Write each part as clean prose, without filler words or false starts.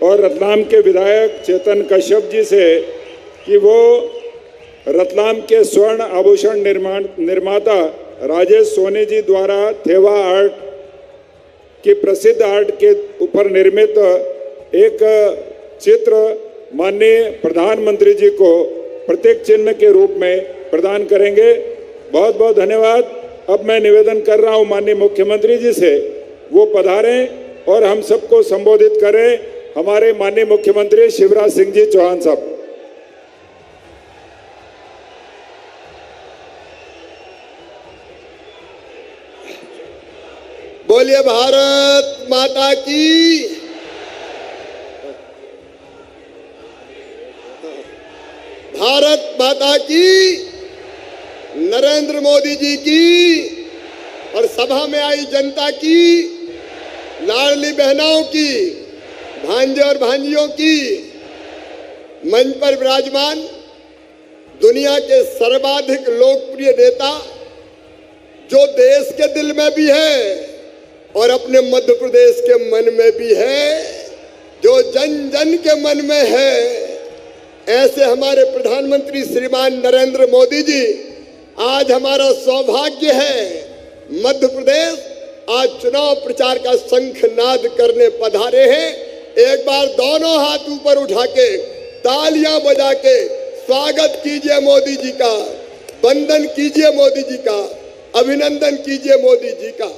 और रतलाम के विधायक चेतन कश्यप जी से कि वो रतलाम के स्वर्ण आभूषण निर्माता राजेश सोनी जी द्वारा थेवा आर्ट की प्रसिद्ध आर्ट के ऊपर निर्मित एक चित्र माननीय प्रधानमंत्री जी को प्रतीक चिन्ह के रूप में प्रदान करेंगे। बहुत बहुत धन्यवाद। अब मैं निवेदन कर रहा हूं माननीय मुख्यमंत्री जी से वो पधारें और हम सबको संबोधित करें। हमारे माननीय मुख्यमंत्री शिवराज सिंह जी चौहान साहब। बोलिए भारत माता की। भारत माता की। नरेंद्र मोदी जी की और सभा में आई जनता की, लाडली बहनों की, भांजे और भांजियों की, मंच पर विराजमान दुनिया के सर्वाधिक लोकप्रिय नेता जो देश के दिल में भी है और अपने मध्य प्रदेश के मन में भी है, जो जन जन के मन में है, ऐसे हमारे प्रधानमंत्री श्रीमान नरेंद्र मोदी जी, आज हमारा सौभाग्य है मध्य प्रदेश आज चुनाव प्रचार का शंखनाद करने पधारे हैं। एक बार दोनों हाथ ऊपर उठा के तालियां बजा के स्वागत कीजिए मोदी जी का, वंदन कीजिए मोदी जी का, अभिनंदन कीजिए मोदी जी का।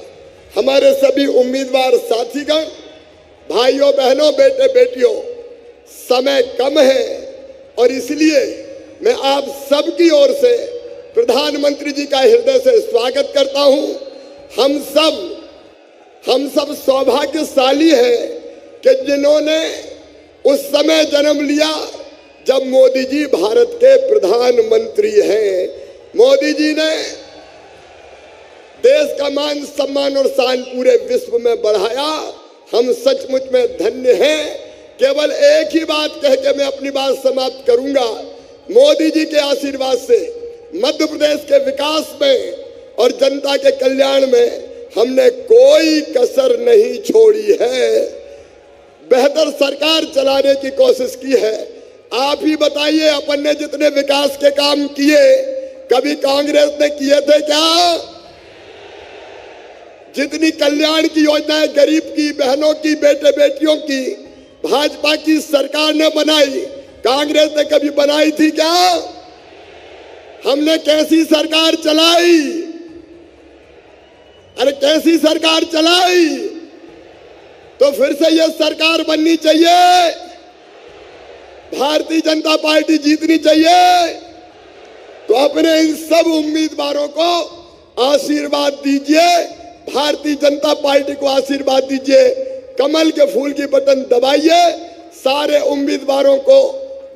हमारे सभी उम्मीदवार साथीगण, भाइयों बहनों, बेटे बेटियों, समय कम है और इसलिए मैं आप सबकी ओर से प्रधानमंत्री जी का हृदय से स्वागत करता हूं। हम सब सौभाग्यशाली हैं कि जिन्होंने उस समय जन्म लिया जब मोदी जी भारत के प्रधानमंत्री हैं। मोदी जी ने देश का मान सम्मान और शान पूरे विश्व में बढ़ाया। हम सचमुच में धन्य हैं। केवल एक ही बात कह के मैं अपनी बात समाप्त करूंगा। मोदी जी के आशीर्वाद से मध्य प्रदेश के विकास में और जनता के कल्याण में हमने कोई कसर नहीं छोड़ी है। बेहतर सरकार चलाने की कोशिश की है। आप ही बताइए, अपन ने जितने विकास के काम किए कभी कांग्रेस ने किए थे क्या? जितनी कल्याण की योजनाएं गरीब की, बहनों की, बेटे बेटियों की भाजपा की सरकार ने बनाई, कांग्रेस ने कभी बनाई थी क्या? हमने कैसी सरकार चलाई? अरे कैसी सरकार चलाई? तो फिर से यह सरकार बननी चाहिए। भारतीय जनता पार्टी जीतनी चाहिए। तो अपने इन सब उम्मीदवारों को आशीर्वाद दीजिए, भारतीय जनता पार्टी को आशीर्वाद दीजिए, कमल के फूल की बटन दबाइए, सारे उम्मीदवारों को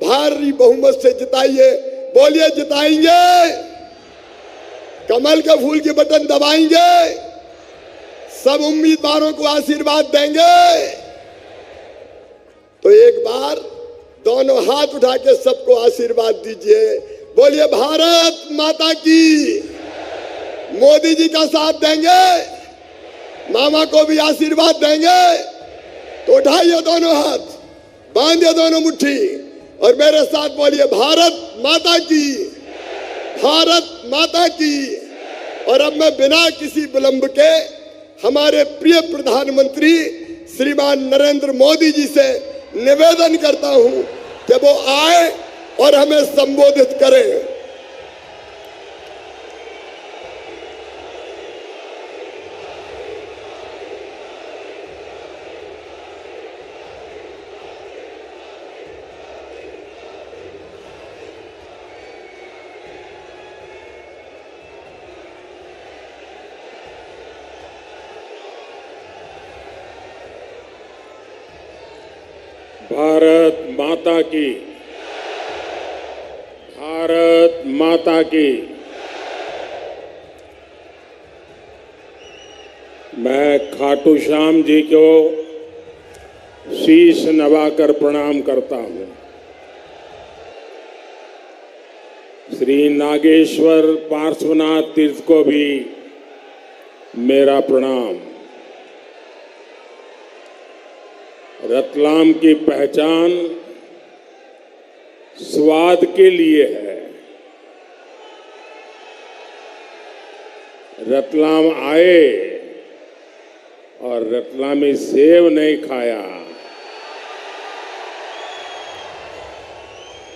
भारी बहुमत से जिताइए। बोलिए जिताएंगे, कमल के फूल की बटन दबाएंगे, सब उम्मीदवारों को आशीर्वाद देंगे। तो एक बार दोनों हाथ उठा के सबको आशीर्वाद दीजिए। बोलिए भारत माता की। मोदी जी का साथ देंगे, मामा को भी आशीर्वाद देंगे। तो उठाइए दोनों हाथ, बांधिए दोनों मुट्ठी और मेरे साथ बोलिए भारत माता की, भारत माता की। और अब मैं बिना किसी विलंब के हमारे प्रिय प्रधानमंत्री श्रीमान नरेंद्र मोदी जी से निवेदन करता हूं कि वो आए और हमें संबोधित करें। भारत माता की, भारत माता की। मैं खाटू श्याम जी को शीश नवाकर प्रणाम करता हूं। श्री नागेश्वर पार्श्वनाथ तीर्थ को भी मेरा प्रणाम। रतलाम की पहचान स्वाद के लिए है। रतलाम आए और रतलामी सेव नहीं खाया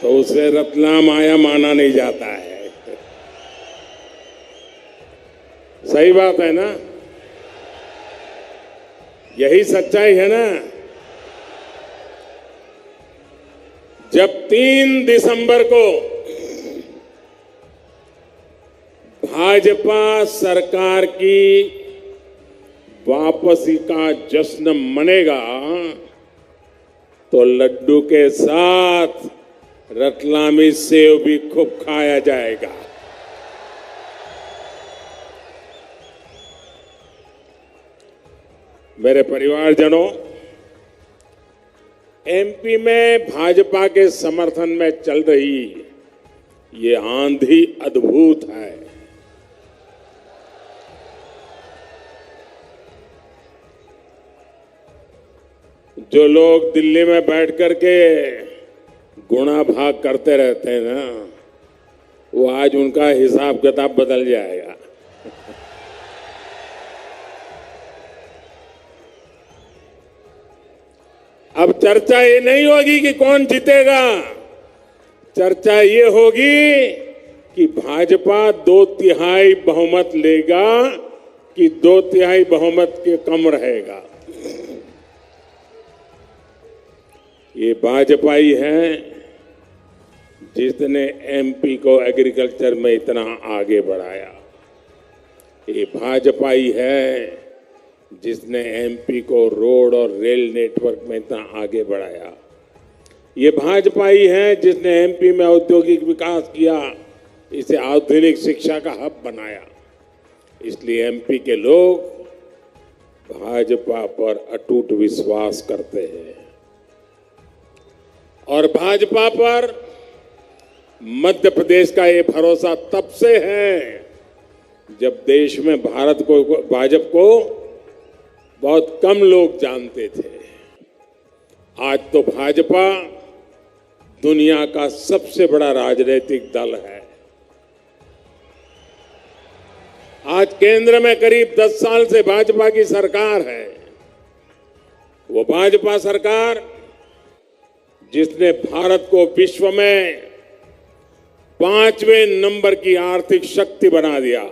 तो उसे रतलाम आया माना नहीं जाता है। सही बात है ना? यही सच्चाई है ना? जब 3 दिसंबर को भाजपा सरकार की वापसी का जश्न मनेगा तो लड्डू के साथ रतलामी सेव भी खूब खाया जाएगा। मेरे परिवारजनों, एमपी में भाजपा के समर्थन में चल रही ये आंधी अद्भुत है। जो लोग दिल्ली में बैठ करके गुणा भाग करते रहते हैं ना, वो आज उनका हिसाब किताब बदल जाएगा। अब चर्चा ये नहीं होगी कि कौन जीतेगा, चर्चा ये होगी कि भाजपा 2/3 बहुमत लेगा कि 2/3 बहुमत के कम रहेगा। ये भाजपा ही है जिसने एमपी को एग्रीकल्चर में इतना आगे बढ़ाया। ये भाजपा ही है जिसने एमपी को रोड और रेल नेटवर्क में इतना आगे बढ़ाया। ये भाजपा ही है जिसने एमपी में औद्योगिक विकास किया, इसे आधुनिक शिक्षा का हब बनाया। इसलिए एमपी के लोग भाजपा पर अटूट विश्वास करते हैं और भाजपा पर मध्य प्रदेश का ये भरोसा तब से है जब देश में भाजपा को बहुत कम लोग जानते थे। आज तो भाजपा दुनिया का सबसे बड़ा राजनीतिक दल है। आज केंद्र में करीब 10 साल से भाजपा की सरकार है। वो भाजपा सरकार जिसने भारत को विश्व में 5वें नंबर की आर्थिक शक्ति बना दिया।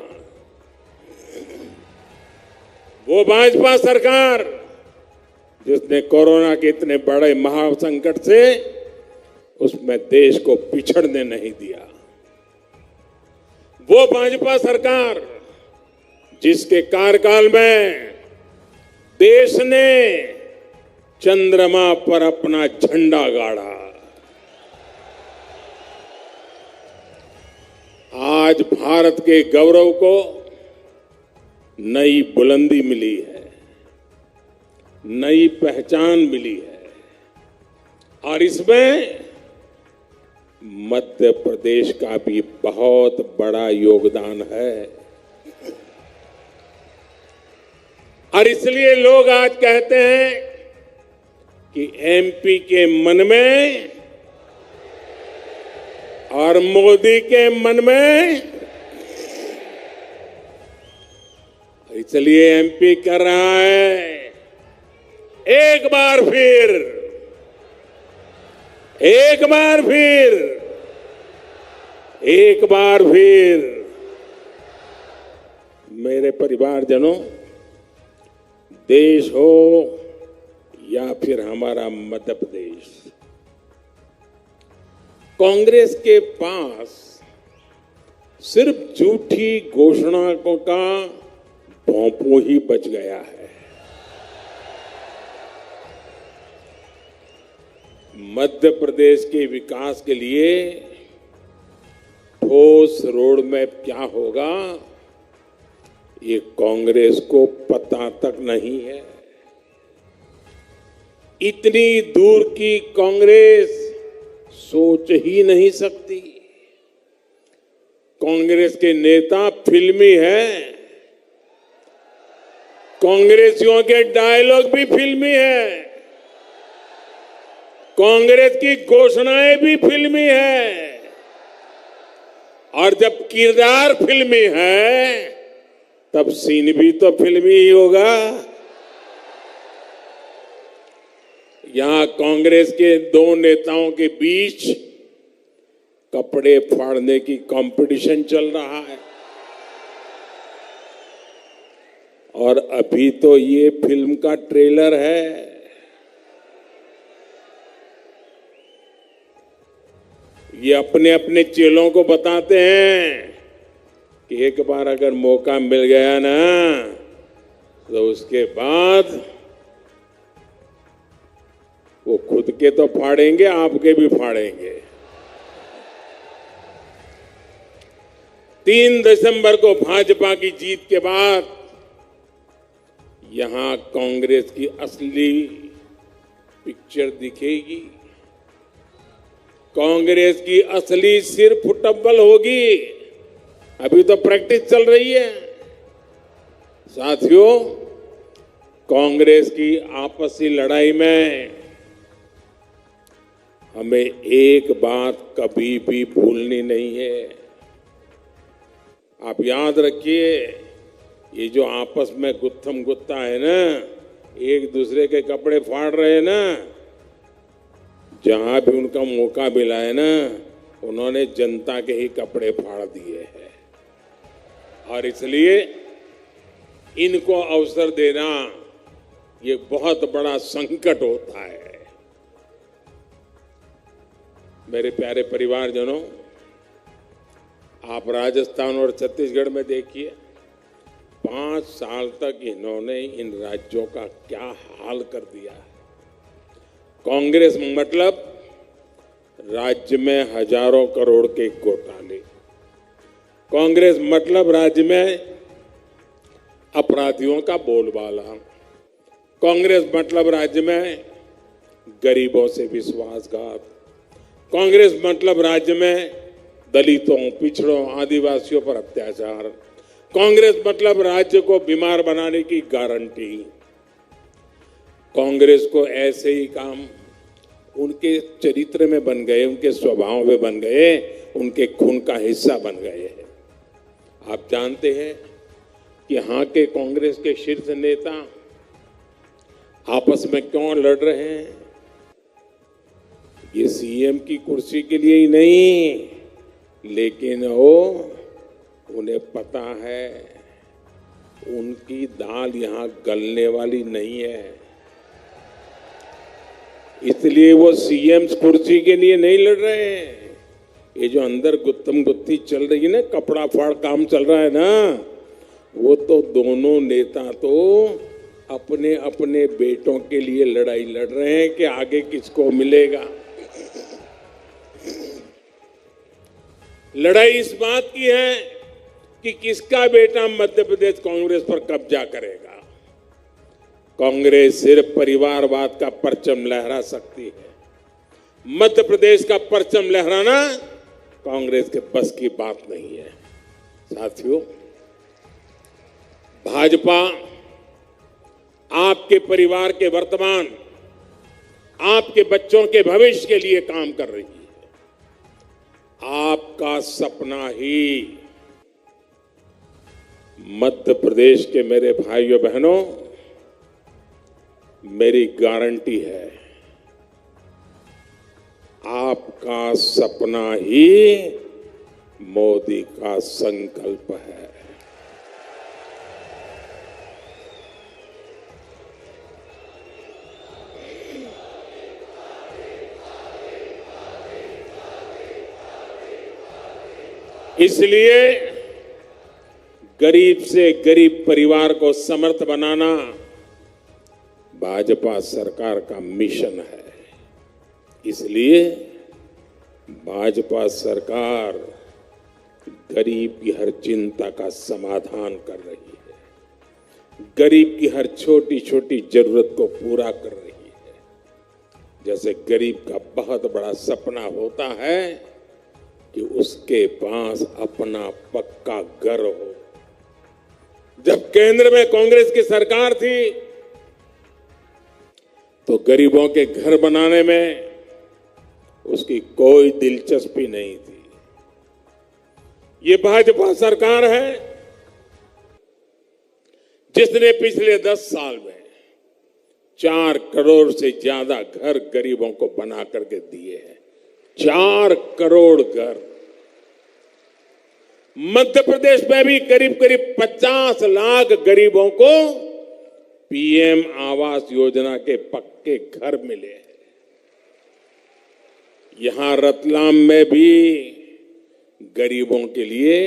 वो भाजपा सरकार जिसने कोरोना के इतने बड़े महासंकट से उसमें देश को पिछड़ने नहीं दिया। वो भाजपा सरकार जिसके कार्यकाल में देश ने चंद्रमा पर अपना झंडा गाड़ा। आज भारत के गौरव को नई बुलंदी मिली है, नई पहचान मिली है और इसमें मध्य प्रदेश का भी बहुत बड़ा योगदान है। और इसलिए लोग आज कहते हैं कि एमपी के मन में और मोदी के मन में, इसलिए एमपी कर रहा है एक बार फिर मेरे परिवारजनों, देश हो या फिर हमारा मध्य प्रदेश, कांग्रेस के पास सिर्फ झूठी घोषणाओं का भोंपू ही बच गया है। मध्य प्रदेश के विकास के लिए ठोस रोड मैप क्या होगा, ये कांग्रेस को पता तक नहीं है। इतनी दूर की कांग्रेस सोच ही नहीं सकती। कांग्रेस के नेता फिल्मी हैं, कांग्रेसियों के डायलॉग भी फिल्मी है। कांग्रेस की घोषणाएं भी फिल्मी है और जब किरदार फिल्मी है तब सीन भी तो फिल्मी ही होगा। यहां कांग्रेस के दो नेताओं के बीच कपड़े फाड़ने की कंपटीशन चल रहा है और अभी तो ये फिल्म का ट्रेलर है। ये अपने अपने चेलों को बताते हैं कि एक बार अगर मौका मिल गया ना तो उसके बाद वो खुद के तो फाड़ेंगे, आपके भी फाड़ेंगे। 3 दिसंबर को भाजपा की जीत के बाद यहां कांग्रेस की असली पिक्चर दिखेगी। कांग्रेस की असली सिर फुटबॉल होगी। अभी तो प्रैक्टिस चल रही है। साथियों, कांग्रेस की आपसी लड़ाई में हमें एक बात कभी भी भूलनी नहीं है। आप याद रखिए, ये जो आपस में गुत्थम गुत्ता है ना, एक दूसरे के कपड़े फाड़ रहे हैं ना, जहां भी उनका मौका मिला है ना, उन्होंने जनता के ही कपड़े फाड़ दिए हैं। और इसलिए इनको अवसर देना ये बहुत बड़ा संकट होता है। मेरे प्यारे परिवारजनों, आप राजस्थान और छत्तीसगढ़ में देखिए, 5 साल तक इन्होंने इन राज्यों का क्या हाल कर दिया है। कांग्रेस मतलब राज्य में हजारों करोड़ के घोटाले, कांग्रेस मतलब राज्य में अपराधियों का बोलबाला, कांग्रेस मतलब राज्य में गरीबों से विश्वासघात, कांग्रेस मतलब राज्य में दलितों, पिछड़ों, आदिवासियों पर अत्याचार, कांग्रेस मतलब राज्य को बीमार बनाने की गारंटी। कांग्रेस को ऐसे ही काम उनके चरित्र में बन गए, उनके स्वभाव में बन गए, उनके खून का हिस्सा बन गए हैं। आप जानते हैं कि यहाँ के कांग्रेस के शीर्ष नेता आपस में क्यों लड़ रहे हैं? ये सीएम की कुर्सी के लिए ही नहीं, लेकिन उन्हें पता है उनकी दाल यहाँ गलने वाली नहीं है। इसलिए वो सीएम कुर्सी के लिए नहीं लड़ रहे हैं। ये जो अंदर गुत्थम गुत्थी चल रही है ना, कपड़ा फाड़ काम चल रहा है ना, वो तो दोनों नेता तो अपने अपने बेटों के लिए लड़ाई लड़ रहे हैं कि आगे किसको मिलेगा। लड़ाई इस बात की है कि किसका बेटा मध्य प्रदेश कांग्रेस पर कब्जा करेगा। कांग्रेस सिर्फ परिवारवाद का परचम लहरा सकती है। मध्य प्रदेश का परचम लहराना कांग्रेस के बस की बात नहीं है। साथियों, भाजपा आपके परिवार के वर्तमान, आपके बच्चों के भविष्य के लिए काम कर रही है। आपका सपना ही मध्य प्रदेश के मेरे भाइयों बहनों, मेरी गारंटी है, आपका सपना ही मोदी का संकल्प है। इसलिए गरीब से गरीब परिवार को समर्थ बनाना भाजपा सरकार का मिशन है। इसलिए भाजपा सरकार गरीब की हर चिंता का समाधान कर रही है, गरीब की हर छोटी छोटी जरूरत को पूरा कर रही है। जैसे गरीब का बहुत बड़ा सपना होता है कि उसके पास अपना पक्का घर हो। जब केंद्र में कांग्रेस की सरकार थी तो गरीबों के घर बनाने में उसकी कोई दिलचस्पी नहीं थी। ये भाजपा सरकार है जिसने पिछले 10 साल में 4 करोड़ से ज्यादा घर गरीबों को बना करके दिए हैं। 4 करोड़ घर। मध्य प्रदेश में भी करीब करीब 50 लाख गरीबों को पीएम आवास योजना के पक्के घर मिले हैं। यहां रतलाम में भी गरीबों के लिए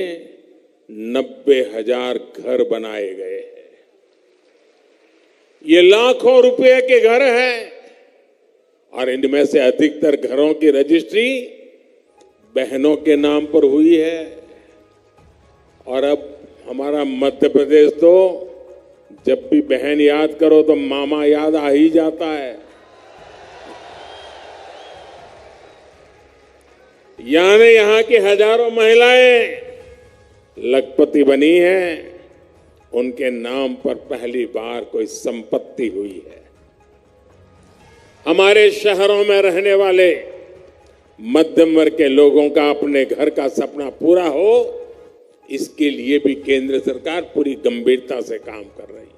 90,000 घर बनाए गए हैं। ये लाखों रुपए के घर हैं और इनमें से अधिकतर घरों की रजिस्ट्री बहनों के नाम पर हुई है। और अब हमारा मध्य प्रदेश तो जब भी बहन याद करो तो मामा याद आ ही जाता है। यानी यहां की हजारों महिलाएं लखपति बनी हैं, उनके नाम पर पहली बार कोई संपत्ति हुई है। हमारे शहरों में रहने वाले मध्यम वर्ग के लोगों का अपने घर का सपना पूरा हो, इसके लिए भी केंद्र सरकार पूरी गंभीरता से काम कर रही है।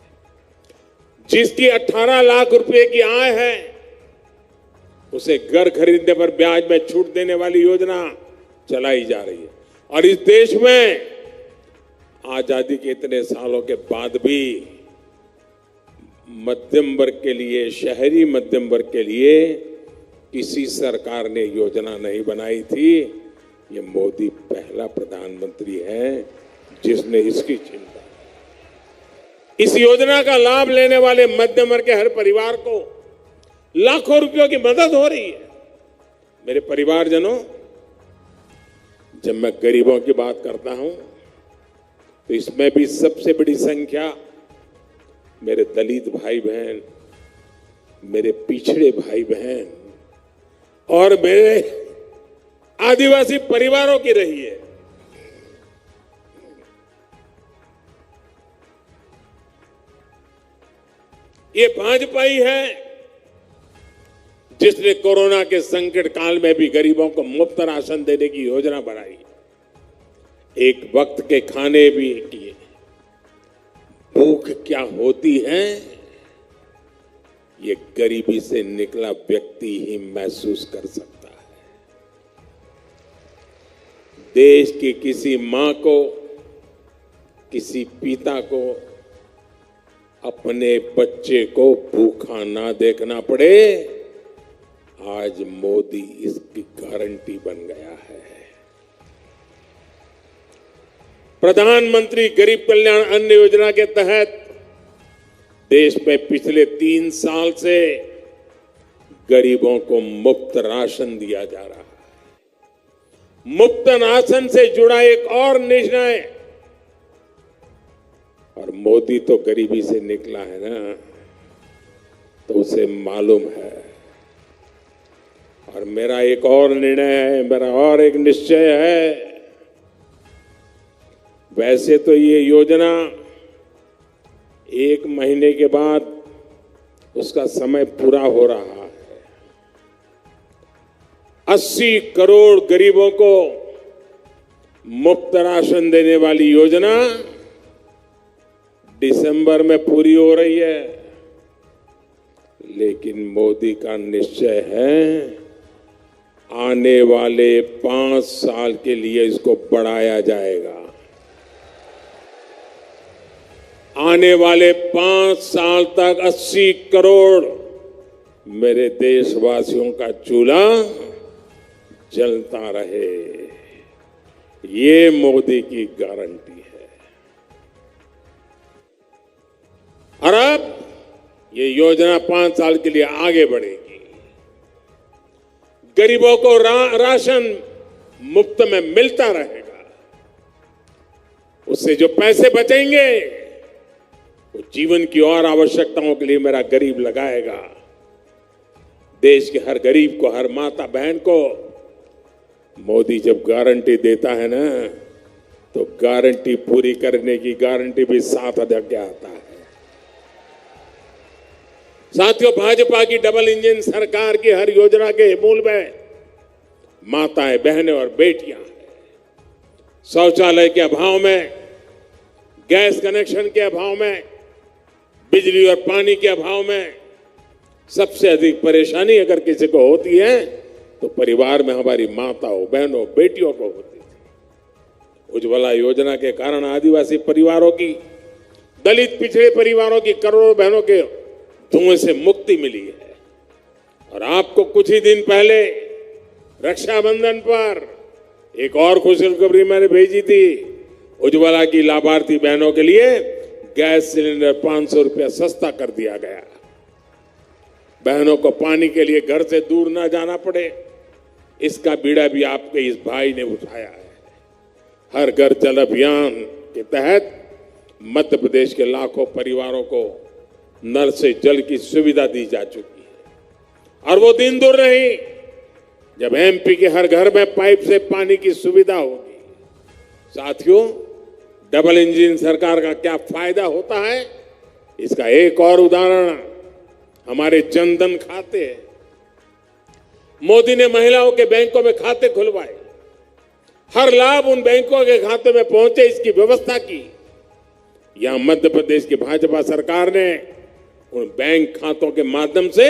जिसकी 18 लाख रुपए की आय है उसे घर खरीदने पर ब्याज में छूट देने वाली योजना चलाई जा रही है। और इस देश में आजादी के इतने सालों के बाद भी मध्यम वर्ग के लिए, शहरी मध्यम वर्ग के लिए किसी सरकार ने योजना नहीं बनाई थी। ये मोदी पहला प्रधानमंत्री है जिसने इसकी चिंता। इस योजना का लाभ लेने वाले मध्यम वर्ग के हर परिवार को लाखों रुपयों की मदद हो रही है। मेरे परिवारजनों, जब मैं गरीबों की बात करता हूं तो इसमें भी सबसे बड़ी संख्या मेरे दलित भाई बहन, मेरे पिछड़े भाई बहन और मेरे आदिवासी परिवारों की रही है। ये भाजपा ही है जिसने कोरोना के संकट काल में भी गरीबों को मुफ्त राशन देने की योजना बनाई, एक वक्त के खाने भी किए। भूख क्या होती है ये गरीबी से निकला व्यक्ति ही महसूस कर सकता है। देश की किसी मां को, किसी पिता को अपने बच्चे को भूखा ना देखना पड़े, आज मोदी इसकी गारंटी बन गया है। प्रधानमंत्री गरीब कल्याण अन्न योजना के तहत देश में पिछले 3 साल से गरीबों को मुफ्त राशन दिया जा रहा है। मुफ्त राशन से जुड़ा एक और निर्णय, और मोदी तो गरीबी से निकला है ना, तो उसे मालूम है। और मेरा एक और निर्णय है, मेरा और एक निश्चय है। वैसे तो ये योजना 1 महीने के बाद उसका समय पूरा हो रहा है। 80 करोड़ गरीबों को मुफ्त राशन देने वाली योजना दिसंबर में पूरी हो रही है। लेकिन मोदी का निश्चय है आने वाले 5 साल के लिए इसको बढ़ाया जाएगा। आने वाले 5 साल तक 80 करोड़ मेरे देशवासियों का चूल्हा जलता रहे, ये मोदी की गारंटी है। और अब ये योजना 5 साल के लिए आगे बढ़ेगी। गरीबों को राशन मुफ्त में मिलता रहेगा। उससे जो पैसे बचेंगे वो जीवन की और आवश्यकताओं के लिए मेरा गरीब लगाएगा। देश के हर गरीब को, हर माता बहन को मोदी जब गारंटी देता है ना, तो गारंटी पूरी करने की गारंटी भी साथ अधक के आता है। साथियों, भाजपा की डबल इंजन सरकार की हर योजना के मूल में माताएं, बहनें और बेटियां हैं। शौचालय के अभाव में, गैस कनेक्शन के अभाव में, बिजली और पानी के अभाव में सबसे अधिक परेशानी अगर किसी को होती है तो परिवार में हमारी माताओं, बहनों, बेटियों को होती है। उज्ज्वला योजना के कारण आदिवासी परिवारों की, दलित पिछड़े परिवारों की करोड़ों बहनों के धुएं से मुक्ति मिली है। और आपको कुछ ही दिन पहले रक्षाबंधन पर एक और खुशखबरी मैंने भेजी थी। उज्ज्वला की लाभार्थी बहनों के लिए गैस सिलेंडर 500 रुपया सस्ता कर दिया गया। बहनों को पानी के लिए घर से दूर ना जाना पड़े, इसका बीड़ा भी आपके इस भाई ने उठाया है। हर घर जल अभियान के तहत मध्य प्रदेश के लाखों परिवारों को नल से जल की सुविधा दी जा चुकी है। और वो दिन दूर नहीं जब एमपी के हर घर में पाइप से पानी की सुविधा होगी। साथियों, डबल इंजन सरकार का क्या फायदा होता है, इसका एक और उदाहरण हमारे जनधन खाते हैं। मोदी ने महिलाओं के बैंकों में खाते खुलवाए, हर लाभ उन बैंकों के खाते में पहुंचे, इसकी व्यवस्था की। यहां मध्य प्रदेश की भाजपा सरकार ने उन बैंक खातों के माध्यम से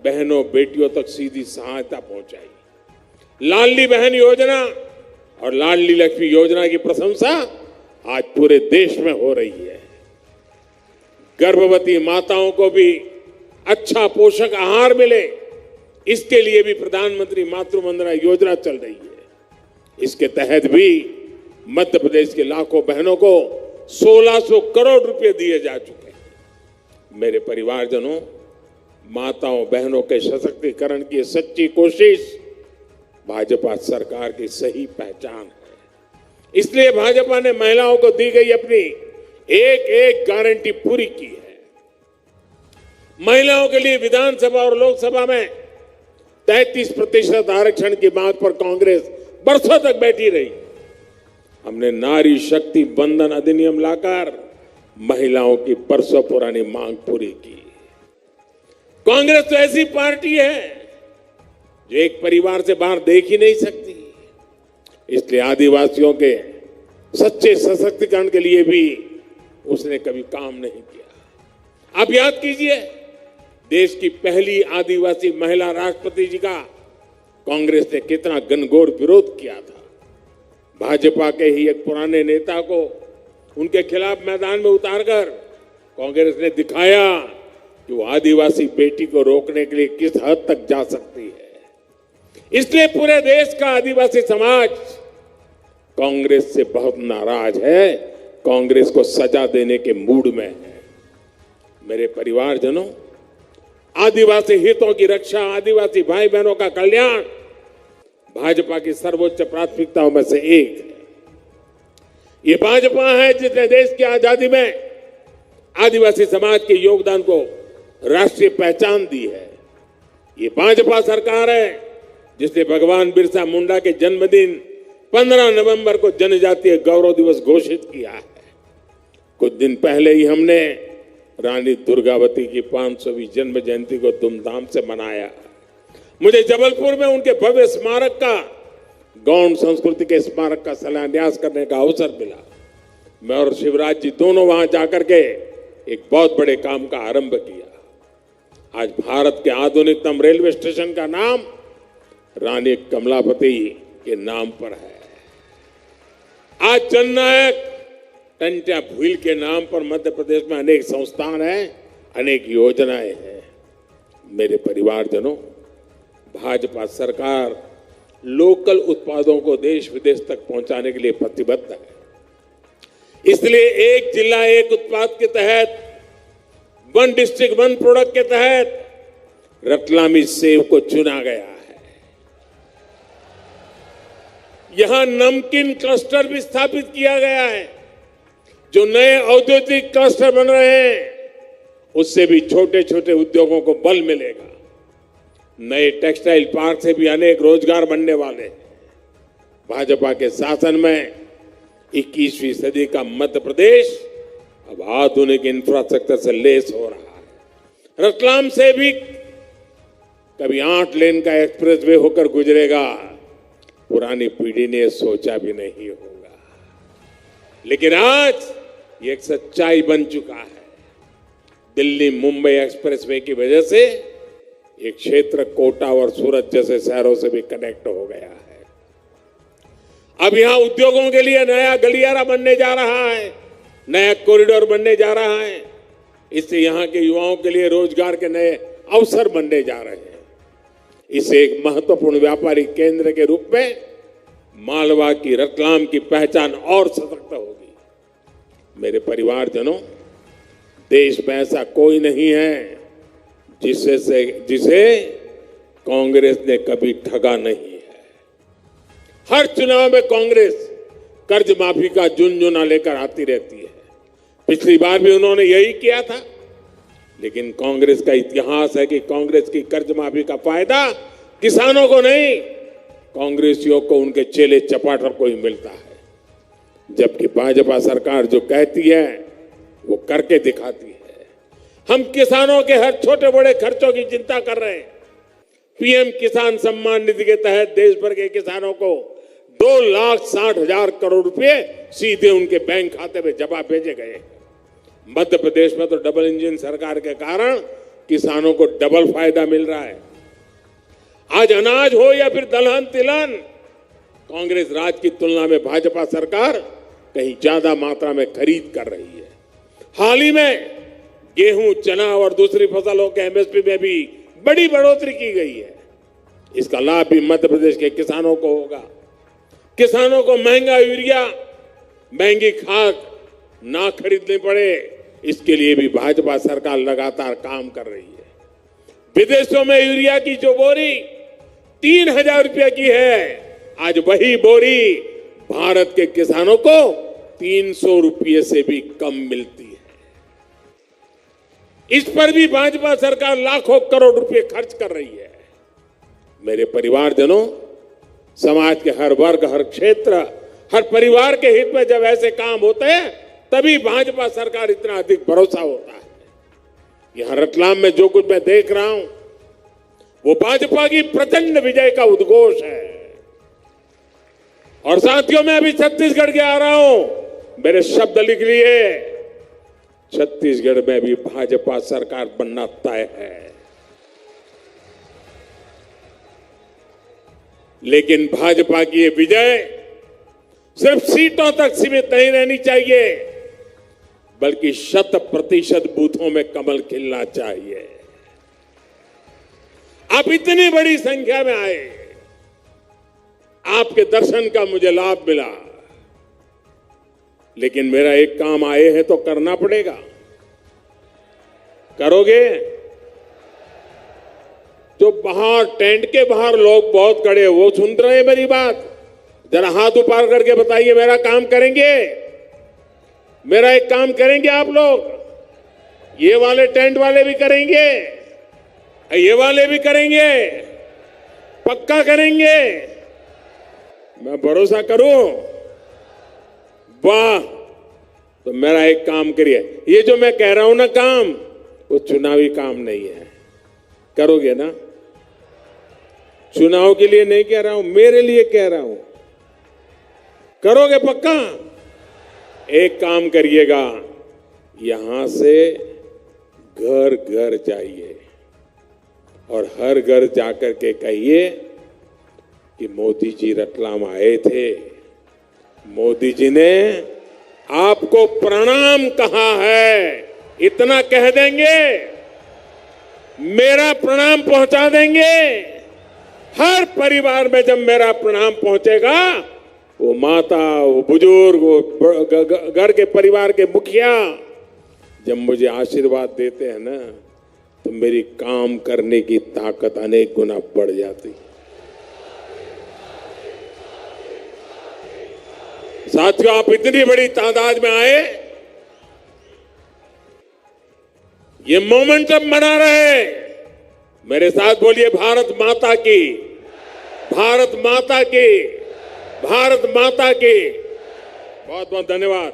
बहनों, बेटियों तक सीधी सहायता पहुंचाई। लाडली बहन योजना और लाडली लक्ष्मी योजना की प्रशंसा आज पूरे देश में हो रही है। गर्भवती माताओं को भी अच्छा पोषक आहार मिले, इसके लिए भी प्रधानमंत्री मातृ वंदना योजना चल रही है। इसके तहत भी मध्य प्रदेश के लाखों बहनों को 1600 करोड़ रुपए दिए जा चुके हैं। मेरे परिवारजनों, माताओं, बहनों के सशक्तिकरण की सच्ची कोशिश भाजपा सरकार की सही पहचान है। इसलिए भाजपा ने महिलाओं को दी गई अपनी एक एक गारंटी पूरी की है। महिलाओं के लिए विधानसभा और लोकसभा में 33% आरक्षण की बात पर कांग्रेस बरसों तक बैठी रही। हमने नारी शक्ति बंधन अधिनियम लाकर महिलाओं की बरसों पुरानी मांग पूरी की। कांग्रेस तो ऐसी पार्टी है जो एक परिवार से बाहर देख ही नहीं सकती, इसलिए आदिवासियों के सच्चे सशक्तिकरण के लिए भी उसने कभी काम नहीं किया। आप याद कीजिए, देश की पहली आदिवासी महिला राष्ट्रपति जी का कांग्रेस ने कितना घनघोर विरोध किया था। भाजपा के ही एक पुराने नेता को उनके खिलाफ मैदान में उतारकर कांग्रेस ने दिखाया कि वो आदिवासी बेटी को रोकने के लिए किस हद तक जा सकती है। इसलिए पूरे देश का आदिवासी समाज कांग्रेस से बहुत नाराज है, कांग्रेस को सजा देने के मूड में है। मेरे परिवारजनों, आदिवासी हितों की रक्षा, आदिवासी भाई बहनों का कल्याण भाजपा की सर्वोच्च प्राथमिकताओं में से एक है। ये भाजपा है जिसने देश की आजादी में आदिवासी समाज के योगदान को राष्ट्रीय पहचान दी है। ये भाजपा सरकार है जिसने भगवान बिरसा मुंडा के जन्मदिन 15 नवंबर को जनजातीय गौरव दिवस घोषित किया है। कुछ दिन पहले ही हमने रानी दुर्गावती की 500वीं जन्म जयंती को धूमधाम से मनाया। मुझे जबलपुर में उनके भव्य स्मारक का, गौंड संस्कृति के स्मारक का शिलान्यास करने का अवसर मिला। मैं और शिवराज जी दोनों वहां जाकर के एक बहुत बड़े काम का आरंभ किया। आज भारत के आधुनिकतम रेलवे स्टेशन का नाम रानी कमलापति के नाम पर है। आज जननायक टंट्या भील के नाम पर मध्य प्रदेश में अनेक संस्थान हैं, अनेक योजनाएं हैं। मेरे परिवारजनों, भाजपा सरकार लोकल उत्पादों को देश विदेश तक पहुंचाने के लिए प्रतिबद्ध है। इसलिए एक जिला एक उत्पाद के तहत, वन डिस्ट्रिक्ट वन प्रोडक्ट के तहत रतलामी सेब को चुना गया है। यहां नमकीन क्लस्टर भी स्थापित किया गया है। जो नए औद्योगिक क्लस्टर बन रहे हैं, उससे भी छोटे छोटे उद्योगों को बल मिलेगा। नए टेक्सटाइल पार्क से भी अनेक रोजगार बनने वाले हैं। भाजपा के शासन में 21वीं सदी का मध्य प्रदेश अब आधुनिक इंफ्रास्ट्रक्चर से लेस हो रहा है। रतलाम से भी कभी 8 लेन का एक्सप्रेसवे होकर गुजरेगा, पुरानी पीढ़ी ने सोचा भी नहीं होगा। लेकिन आज ये एक सच्चाई बन चुका है। दिल्ली मुंबई एक्सप्रेसवे की वजह से एक क्षेत्र कोटा और सूरत जैसे शहरों से भी कनेक्ट हो गया है। अब यहां उद्योगों के लिए नया गलियारा बनने जा रहा है, नया कॉरिडोर बनने जा रहा है। इससे यहां के युवाओं के लिए रोजगार के नए अवसर बनने जा रहे हैं। इसे एक महत्वपूर्ण व्यापारिक केंद्र के रूप में मालवा की रतलाम की पहचान और सशक्त होगी। मेरे परिवारजनों, देश में ऐसा कोई नहीं है जिसे कांग्रेस ने कभी ठगा नहीं है। हर चुनाव में कांग्रेस कर्ज माफी का झुनझुना लेकर आती रहती है। पिछली बार भी उन्होंने यही किया था। लेकिन कांग्रेस का इतिहास है कि कांग्रेस की कर्ज माफी का फायदा किसानों को नहीं, कांग्रेसियों को, उनके चेले चपाटर को ही मिलता है। जबकि भाजपा सरकार जो कहती है वो करके दिखाती है। हम किसानों के हर छोटे बड़े खर्चों की चिंता कर रहे हैं। पीएम किसान सम्मान निधि के तहत देश भर के किसानों को 2,60,000 करोड़ रुपए सीधे उनके बैंक खाते में जमा भेजे गए। मध्य प्रदेश में तो डबल इंजन सरकार के कारण किसानों को डबल फायदा मिल रहा है। आज अनाज हो या फिर दलहन तिलहन, कांग्रेस राज की तुलना में भाजपा सरकार कहीं ज्यादा मात्रा में खरीद कर रही है। हाल ही में गेहूं, चना और दूसरी फसलों के एमएसपी में भी बड़ी बढ़ोतरी की गई है। इसका लाभ भी मध्य प्रदेश के किसानों को होगा। किसानों को महंगा यूरिया, महंगी खाद ना खरीदनी पड़े, इसके लिए भी भाजपा सरकार लगातार काम कर रही है। विदेशों में यूरिया की जो बोरी 3,000 रुपये की है, आज वही बोरी भारत के किसानों को 300 रुपये से भी कम मिलती है। इस पर भी भाजपा सरकार लाखों करोड़ रुपए खर्च कर रही है। मेरे परिवारजनों, समाज के हर वर्ग, हर क्षेत्र, हर परिवार के हित में जब ऐसे काम होते हैं तभी भाजपा सरकार इतना अधिक भरोसा होता है। यहां रतलाम में जो कुछ मैं देख रहा हूं वो भाजपा की प्रचंड विजय का उद्घोष है। और साथियों, मैं अभी छत्तीसगढ़ के आ रहा हूं, मेरे शब्द लिख लिए। छत्तीसगढ़ में भी भाजपा सरकार बनना तय है। लेकिन भाजपा की ये विजय सिर्फ सीटों तक सीमित नहीं रहनी चाहिए, बल्कि 100% बूथों में कमल खिलना चाहिए। आप इतनी बड़ी संख्या में आए, आपके दर्शन का मुझे लाभ मिला। लेकिन मेरा एक काम आए हैं तो करना पड़ेगा। करोगे? जो बाहर टेंट के बाहर लोग बहुत खड़े, वो सुन रहे हैं मेरी बात? जरा हाथ ऊपर करके बताइए, मेरा काम करेंगे? मेरा एक काम करेंगे आप लोग? ये वाले टेंट वाले भी करेंगे, ये वाले भी करेंगे, पक्का करेंगे? मैं भरोसा करूं? वाह! तो मेरा एक काम करिए। ये जो मैं कह रहा हूं ना काम, वो चुनावी काम नहीं है। करोगे ना? चुनाव के लिए नहीं कह रहा हूं, मेरे लिए कह रहा हूं। करोगे पक्का? एक काम करिएगा, यहां से घर घर जाइए और हर घर जाकर के कहिए कि मोदी जी रतलाम आए थे, मोदी जी ने आपको प्रणाम कहा है। इतना कह देंगे, मेरा प्रणाम पहुंचा देंगे। हर परिवार में जब मेरा प्रणाम पहुंचेगा, वो माता, वो बुजुर्ग, वो घर के परिवार के मुखिया जब मुझे आशीर्वाद देते हैं ना, तो मेरी काम करने की ताकत अनेक गुना बढ़ जाती है। साथियों, आप इतनी बड़ी तादाद में आए, ये मोमेंटम बना रहे। मेरे साथ बोलिए, भारत माता की, भारत माता की, भारत माता की। बहुत बहुत धन्यवाद।